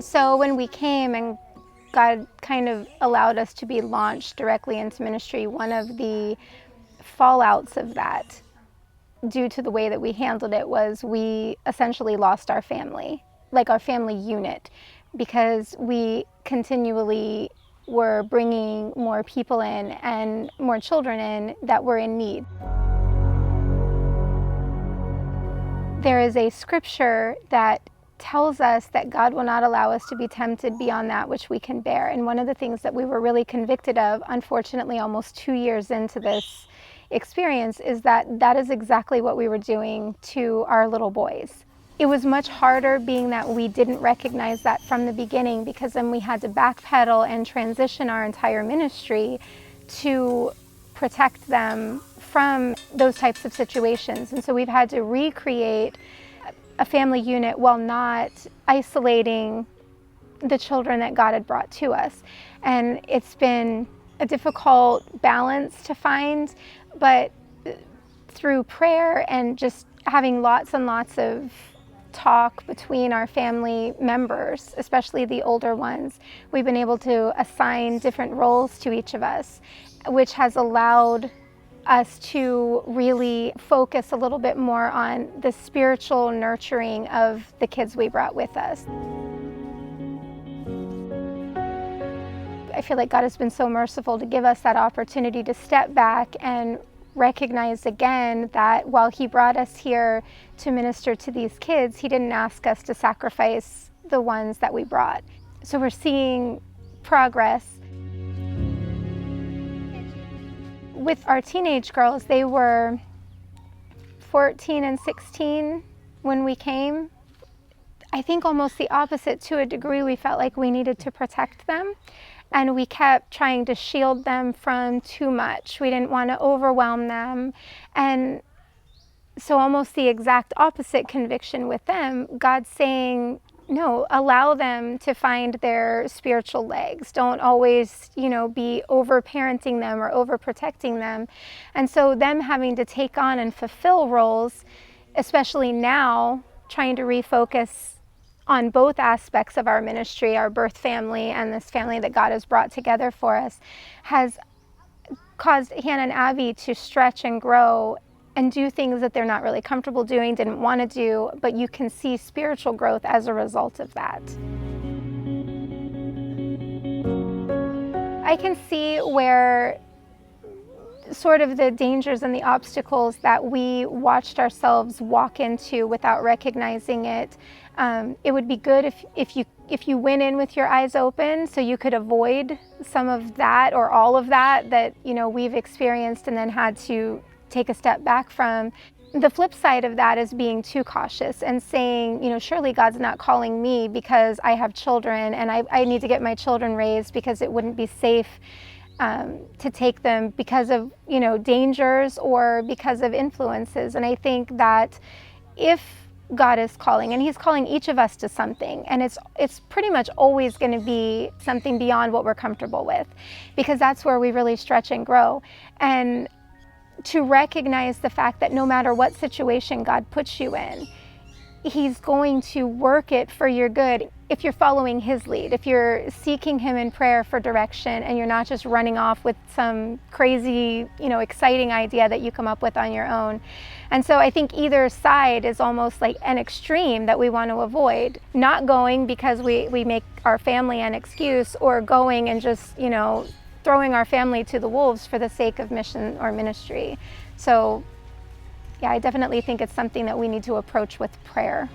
So when we came and God kind of allowed us to be launched directly into ministry, one of the fallouts of that, due to the way that we handled it, was we essentially lost our family, like our family unit, because we continually were bringing more people in and more children in that were in need. There is a scripture that tells us that God will not allow us to be tempted beyond that which we can bear. And one of the things that we were really convicted of, unfortunately almost 2 years into this experience, is that that is exactly what we were doing to our little boys. It was much harder, being that we didn't recognize that from the beginning, because then we had to backpedal and transition our entire ministry to protect them from those types of situations. And so we've had to recreate a family unit while not isolating the children that God had brought to us. And it's been a difficult balance to find, but through prayer and just having lots and lots of talk between our family members, especially the older ones, we've been able to assign different roles to each of us, which has allowed us to really focus a little bit more on the spiritual nurturing of the kids we brought with us. I feel like God has been so merciful to give us that opportunity to step back and recognize again that while He brought us here to minister to these kids, He didn't ask us to sacrifice the ones that we brought. So we're seeing progress. With our teenage girls, they were 14 and 16 when we came. I think almost the opposite to a degree. We felt like we needed to protect them, and we kept trying to shield them from too much. We didn't want to overwhelm them. And so almost the exact opposite conviction with them, God saying, no, allow them to find their spiritual legs. Don't always, be over-parenting them or over-protecting them. And so them having to take on and fulfill roles, especially now, trying to refocus on both aspects of our ministry, our birth family and this family that God has brought together for us, has caused Hannah and Abby to stretch and grow and do things that they're not really comfortable doing, didn't want to do, but you can see spiritual growth as a result of that. I can see where sort of the dangers and the obstacles that we watched ourselves walk into without recognizing it. It would be good if you went in with your eyes open, so you could avoid some of that or all of that we've experienced and then had to take a step back from. The flip side of that is being too cautious and saying, surely God's not calling me because I have children and I need to get my children raised because it wouldn't be safe to take them because of, dangers or because of influences. And I think that if God is calling, and He's calling each of us to something, and it's pretty much always going to be something beyond what we're comfortable with, because that's where we really stretch and grow. And to recognize the fact that no matter what situation God puts you in, He's going to work it for your good if you're following His lead, if you're seeking Him in prayer for direction and you're not just running off with some crazy, exciting idea that you come up with on your own. And so I think either side is almost like an extreme that we want to avoid. Not going because we make our family an excuse, or going and just, throwing our family to the wolves for the sake of mission or ministry. So yeah, I definitely think it's something that we need to approach with prayer.